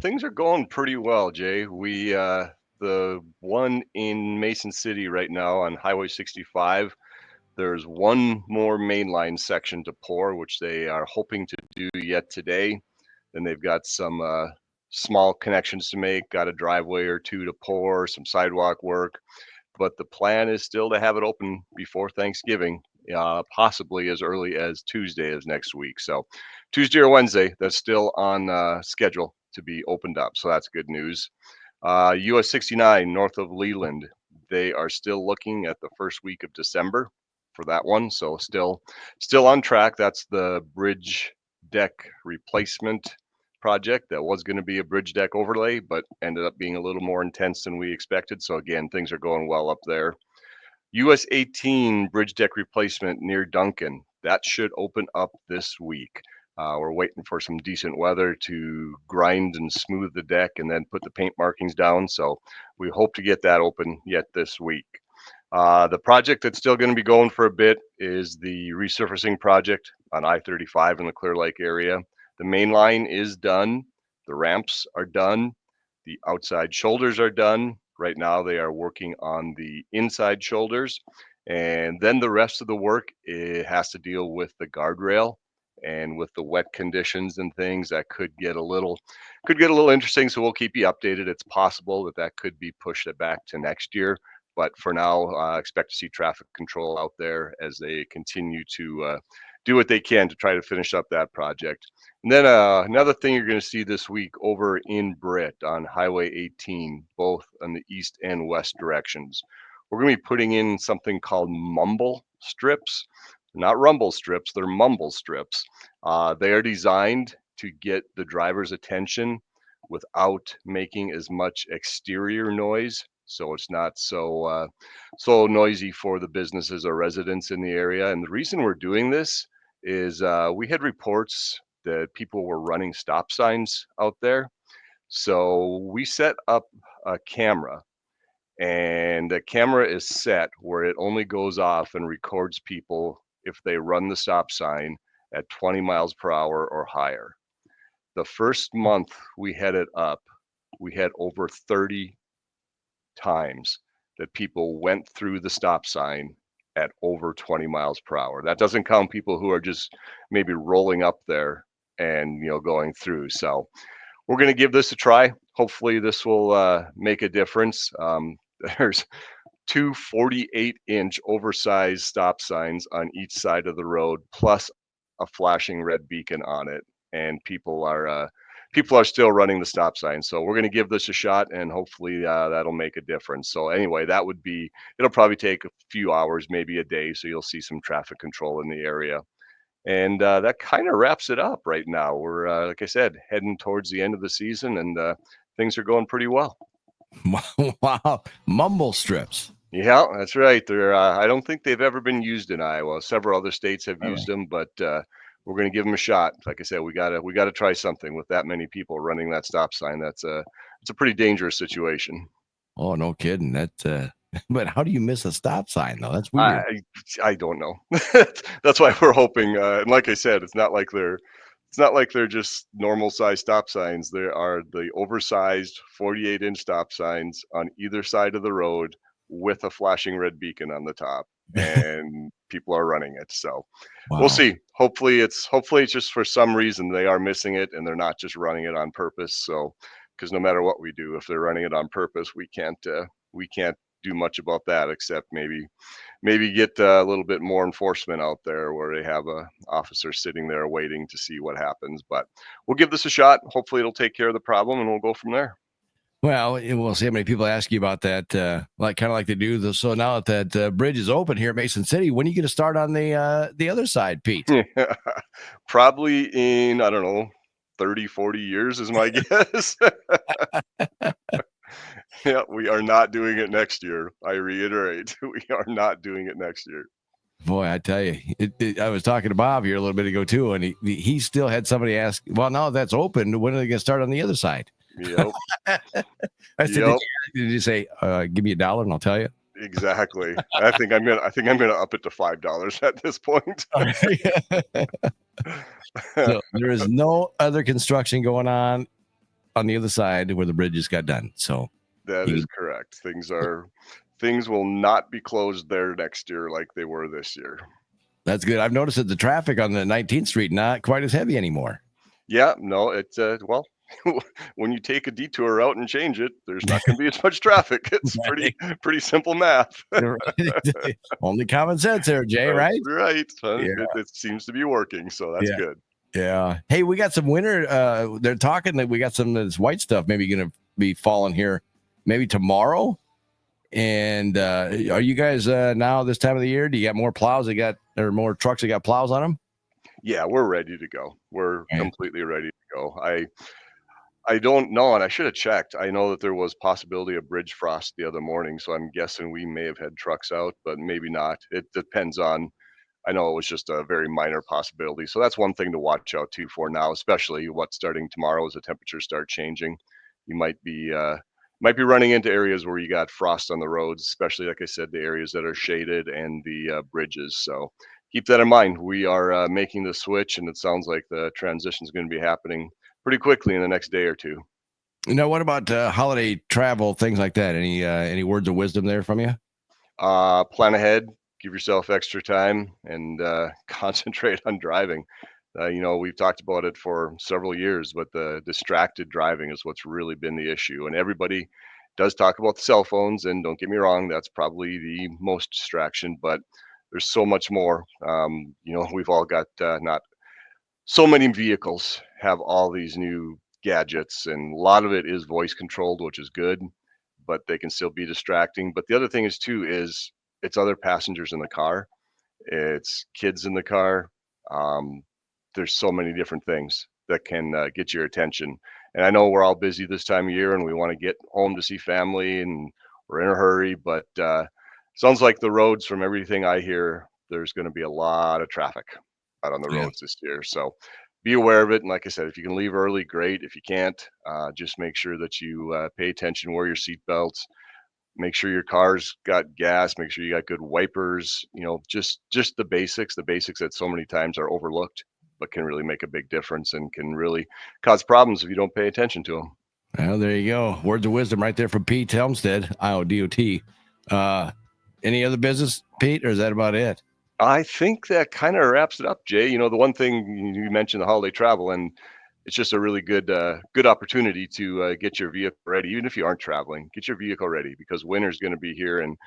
Things are going pretty well, Jay. The one in Mason City right now on Highway 65, there's one more mainline section to pour, which they are hoping to do yet today. Then they've got some small connections to make, got a driveway or two to pour, some sidewalk work. But the plan is still to have it open before Thanksgiving, possibly as early as Tuesday of next week. So Tuesday or Wednesday, that's still on schedule to be opened up. So that's good news. US 69 north of Leland, they are still looking at the first week of December for that one. So still on track. That's the bridge deck replacement project that was going to be a bridge deck overlay, but ended up being a little more intense than we expected. So again, things are going well up there. US 18 bridge deck replacement near Duncan. That should open up this week. We're waiting for some decent weather to grind and smooth the deck and then put the paint markings down. So we hope to get that open yet this week. The project that's still going to be going for a bit is the resurfacing project on I-35 in the Clear Lake area. The main line is done. The ramps are done. The outside shoulders are done. Right now they are working on the inside shoulders. And then the rest of the work, it has to deal with the guardrail, and with the wet conditions and things that could get a little interesting. So we'll keep you updated. It's possible that could be pushed back to next year. But for now, expect to see traffic control out there as they continue to do what they can to try to finish up that project. And then another thing you're going to see this week over in Britt on Highway 18, both on the east and west directions, we're going to be putting in something called mumble strips. Not rumble strips, they're mumble strips. They are designed to get the driver's attention without making as much exterior noise, so it's not so noisy for the businesses or residents in the area. And the reason we're doing this is we had reports that people were running stop signs out there. So we set up a camera, and the camera is set where it only goes off and records people if they run the stop sign at 20 miles per hour or higher. The first month we had it up, we had over 30 times that people went through the stop sign at over 20 miles per hour. That doesn't count people who are just maybe rolling up there and going through. So we're going to give this a try. Hopefully this will make a difference. There's two 48-inch oversized stop signs on each side of the road, plus a flashing red beacon on it, and people are still running the stop sign. So we're going to give this a shot, and hopefully that'll make a difference. So anyway, it'll probably take a few hours, maybe a day, so you'll see some traffic control in the area. And that kind of wraps it up right now. We're, like I said, heading towards the end of the season, and things are going pretty well. Wow. Mumble strips. Yeah, that's right. I don't think they've ever been used in Iowa. Several other states have used them, but we're going to give them a shot. Like I said, we gotta try something with that many people running that stop sign. It's a pretty dangerous situation. Oh, no kidding. But how do you miss a stop sign though? That's weird. I don't know. That's why we're hoping. And like I said, it's not like they're just normal size stop signs. There are the oversized 48-inch stop signs on either side of the road with a flashing red beacon on the top, and people are running it. So Wow. We'll see. Hopefully it's just for some reason they are missing it and they're not just running it on purpose. So, because no matter what we do, if they're running it on purpose, we can't do much about that except maybe get a little bit more enforcement out there where they have a officer sitting there waiting to see what happens. But we'll give this a shot. Hopefully it'll take care of the problem, and we'll go from there. Well, we'll see how many people ask you about that, kind of like they do. So now that bridge is open here at Mason City, when are you going to start on the other side, Pete? Probably in, I don't know, 30, 40 years is my guess. Yeah, we are not doing it next year. I reiterate, we are not doing it next year. Boy, I tell you, I was talking to Bob here a little bit ago too, and he still had somebody ask, well, now that's open, when are they going to start on the other side? Yep. I said, did you say, give me $1 and I'll tell you? Exactly. I think I'm gonna up it to $5 at this point. So there is no other construction going on on the other side where the bridge just got done. So that is correct. Things will not be closed there next year like they were this year. That's good. I've noticed that the traffic on the 19th Street not quite as heavy anymore. Yeah, no, it's well, when you take a detour route and change it, there's not going to be as much traffic. It's pretty simple math. Only common sense there, Jay, right? Right. Yeah. It seems to be working, so that's good. Yeah. Hey, we got some winter. They're talking that we got some of this white stuff maybe going to be falling here maybe tomorrow. And are you guys now this time of the year? Do you got more plows or more trucks that got plows on them? Yeah, we're ready to go. We're completely ready to go. I don't know, and I should have checked. I know that there was possibility of bridge frost the other morning, so I'm guessing we may have had trucks out, but maybe not. It depends on. I know it was just a very minor possibility, so that's one thing to watch out too for now, especially what's starting tomorrow as the temperatures start changing. You might be running into areas where you got frost on the roads, especially like I said, the areas that are shaded and the bridges. So keep that in mind. We are making the switch, and it sounds like the transition is going to be happening pretty quickly in the next day or two. Now, what about holiday travel, things like that? Any words of wisdom there from you? Plan ahead, give yourself extra time, and concentrate on driving. We've talked about it for several years, but the distracted driving is what's really been the issue. And everybody does talk about the cell phones, and don't get me wrong, that's probably the most distraction, but there's so much more. We've all got not so many vehicles have all these new gadgets, and a lot of it is voice controlled, which is good, but they can still be distracting. But the other thing is too is it's other passengers in the car, it's kids in the car. Um, there's so many different things that can get your attention. And I know we're all busy this time of year, and we want to get home to see family, and we're in a hurry. But sounds like the roads, from everything I hear, there's going to be a lot of traffic out on the roads this year. So be aware of it. And like I said, if you can leave early, great. If you can't, just make sure that you pay attention, wear your seatbelts, make sure your car's got gas, make sure you got good wipers, just the basics that so many times are overlooked, but can really make a big difference and can really cause problems if you don't pay attention to them. Well, there you go. Words of wisdom right there from Pete Helmstead, IODOT. Any other business, Pete, or is that about it? I think that kind of wraps it up, Jay. The one thing you mentioned, the holiday travel, and it's just a really good opportunity to get your vehicle ready. Even if you aren't traveling, get your vehicle ready, because winter's going to be here. And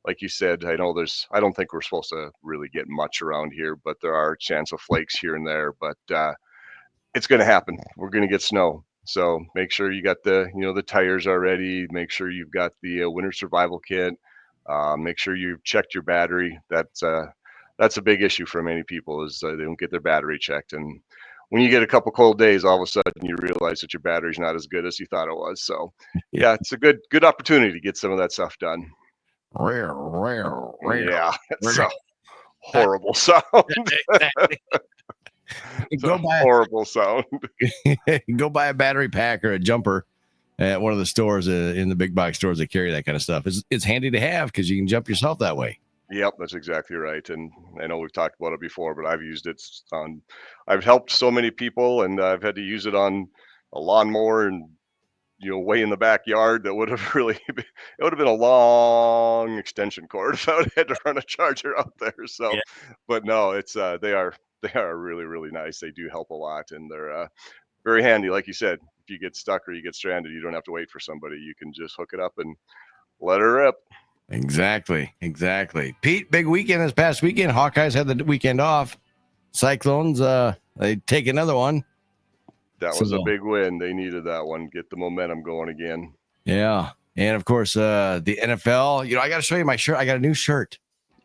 like you said, I don't think we're supposed to really get much around here, but there are a chance of flakes here and there. But it's going to happen. We're going to get snow. So make sure you got the tires already. Make sure you've got the winter survival kit. Make sure you've checked your battery. That's a big issue for many people, is they don't get their battery checked. And when you get a couple cold days, all of a sudden you realize that your battery's not as good as you thought it was. So yeah, it's a good opportunity to get some of that stuff done. Yeah, it's a horrible sound. Horrible sound. Go buy a battery pack or a jumper at one of the stores in the big box stores that carry that kind of stuff. It's handy to have because you can jump yourself that way. Yep, that's exactly right. And I know we've talked about it before, but I've used it I've helped so many people, and I've had to use it on a lawnmower and way in the backyard. That would have it would have been a long extension cord if I would have had to run a charger out there. So, yeah. But no, it's they are really, really nice. They do help a lot, and they're very handy. Like you said, if you get stuck or you get stranded, you don't have to wait for somebody. You can just hook it up and let her rip. Exactly. Pete, big weekend this past weekend. Hawkeyes had the weekend off. Cyclones, they take another one. That was a big win. They needed that one. Get the momentum going again. Yeah. And of course, the NFL, I got to show you my shirt. I got a new shirt.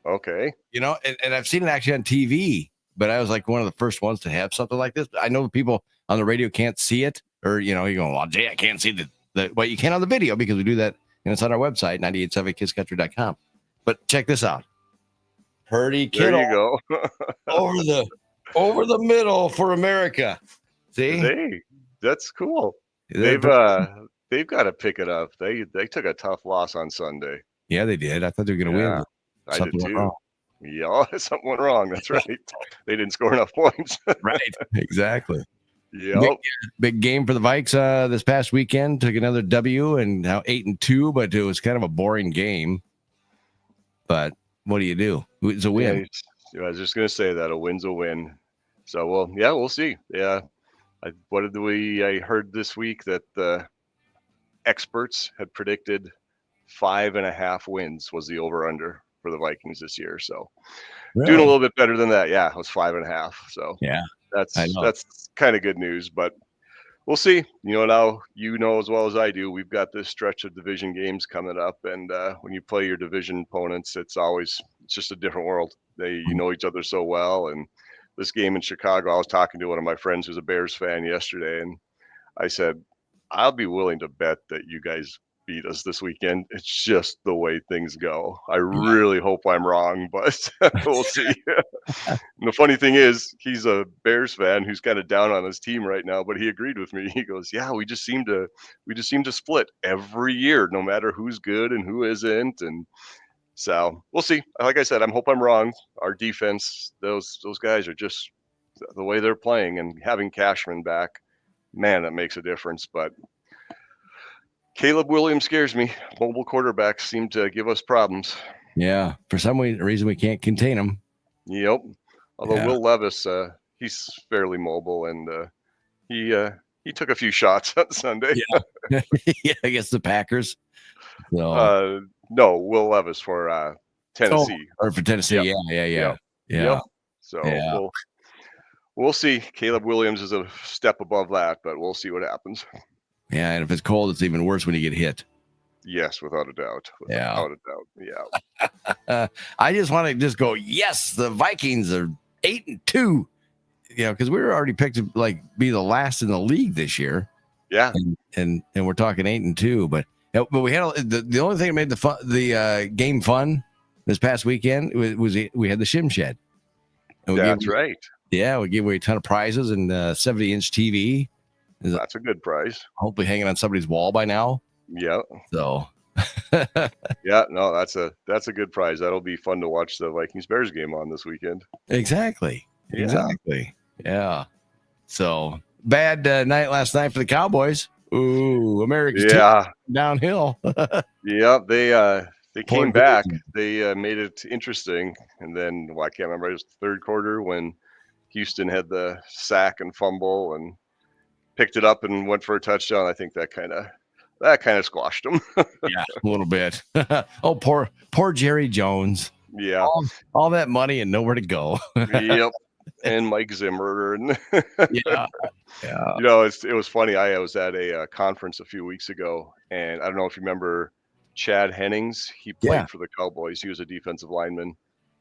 Okay. And I've seen it actually on TV, but I was like one of the first ones to have something like this. I know people on the radio can't see it, or, you're going, well, Jay, I can't see what you can on the video, because we do that. And it's on our website, 987kisscountry.com. But check this out. Purdy Kittle. There you go. over the middle for America. See? That's cool. They've got to pick it up. They took a tough loss on Sunday. Yeah, they did. I thought they were going to win. I did too. Yeah, something went wrong. That's right. They didn't score enough points. Right. Exactly. Yep. Big game for the Vikes this past weekend. Took another W and now 8-2, but it was kind of a boring game. But what do you do? It's a win. Yeah, I was just gonna say that a win's a win. So well, yeah, we'll see. Yeah, I heard this week that the experts had predicted 5.5 wins was the over under for the Vikings this year. So doing a little bit better than that. Yeah, it was 5.5. So Yeah, that's kind of good news, but we'll see. Now as well as I do, we've got this stretch of division games coming up, and when you play your division opponents, it's just a different world. You know each other so well, and this game in Chicago, I was talking to one of my friends who's a Bears fan yesterday, and I said, I'll be willing to bet that you guys beat us this weekend. It's just the way things go. I really hope I'm wrong, but we'll see. And the funny thing is, he's a Bears fan who's kind of down on his team right now, but he agreed with me. He goes, "Yeah, we just seem to split every year, no matter who's good and who isn't." And so we'll see. Like I said, I hope I'm wrong. Our defense, those guys are just the way they're playing, and having Cashman back, man, that makes a difference. But Caleb Williams scares me. Mobile quarterbacks seem to give us problems. Yeah, for some reason we can't contain him. Yep. Although Will Levis, he's fairly mobile, and he took a few shots on Sunday. Yeah, yeah, I guess the Packers. No, Will Levis for Tennessee. Or for Tennessee. Yep. Yeah. So we'll see. Caleb Williams is a step above that, but we'll see what happens. Yeah, and if it's cold, it's even worse when you get hit. Yes, without a doubt. Yeah. I just want to just go, yes, the Vikings are 8-2. Because we were already picked to be the last in the league this year. Yeah. And we're talking 8-2, but we had the only thing that made the game fun this past weekend was we had the Shim Shed. That's right. Yeah, we gave away a ton of prizes and 70-inch TV. That's a good prize. Hopefully hanging on somebody's wall by now. Yeah. So. Yeah, no, that's a good prize. That'll be fun to watch the Vikings Bears game on this weekend. Exactly. Yeah. So bad night last night for the Cowboys. Ooh, America's downhill. Yeah, they came back. They made it interesting, and then I can't remember. It was the third quarter when Houston had the sack and fumble and picked it up and went for a touchdown. I think that kind of squashed them. Yeah, a little bit. Oh, poor Jerry Jones. Yeah, all that money and nowhere to go. Yep. And Mike Zimmer and yeah. It was funny. I was at a conference a few weeks ago, and I don't know if you remember Chad Hennings. He played for the Cowboys. He was a defensive lineman.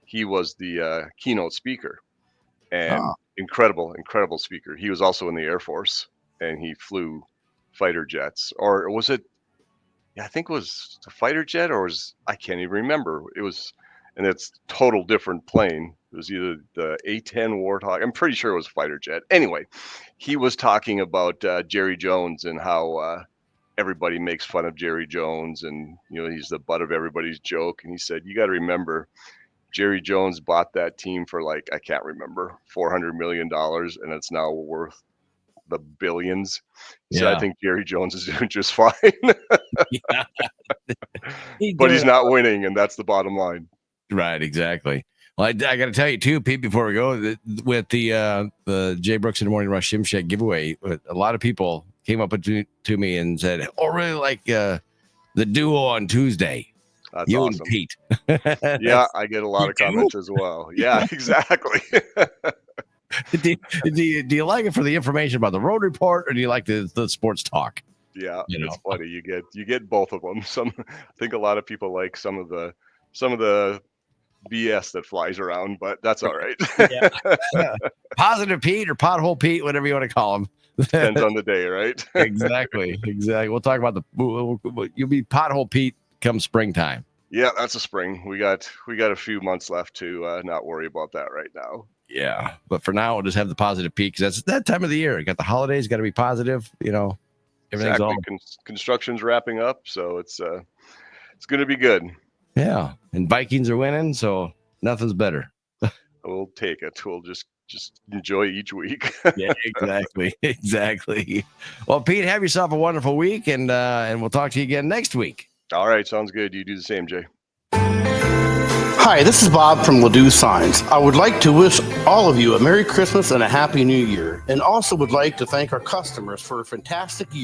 He was the keynote speaker, and incredible speaker. He was also in the Air Force, and he flew fighter jets, or was it? Yeah, I think it was a fighter jet, or I can't even remember. It was, and it's total different plane. It was either the A-10 Warthog. I'm pretty sure it was a fighter jet. Anyway, he was talking about Jerry Jones and how everybody makes fun of Jerry Jones, and he's the butt of everybody's joke. And he said, you got to remember, Jerry Jones bought that team for I can't remember, $400 million, and it's now worth the billions. So I think Jerry Jones is doing just fine. But he's not winning, and that's the bottom line. Right, exactly. Well, I got to tell you too, Pete, before we go, with the Jay Brooks in the Morning Rush Shim Shed giveaway, a lot of people came up to me and said, "Oh, really like the duo on Tuesday." That's you awesome. And Pete. Yeah, I get a lot of comments as well. Yeah, exactly. do you like it for the information about the road report, or do you like the sports talk? Yeah, it's funny. You get both of them. I think a lot of people like some of the BS that flies around, but that's all right. Positive Pete or pothole Pete, whatever you want to call him. Depends on the day, right? Exactly. We'll talk about you'll be pothole Pete come springtime. Yeah, that's a spring. We got a few months left to not worry about that right now. Yeah, but for now, we'll just have the positive Pete because that's that time of the year. You got the holidays, got to be positive. Everything's exactly. Construction's wrapping up, so it's going to be good. Yeah, and Vikings are winning, so nothing's better. We'll take it. We'll just just enjoy each week. Yeah, exactly. Exactly. Well, Pete, have yourself a wonderful week, and we'll talk to you again next week. All right, sounds good. You do the same, Jay. Hi, this is Bob from Ladue Signs. I would like to wish all of you a Merry Christmas and a Happy New Year, and also would like to thank our customers for a fantastic year.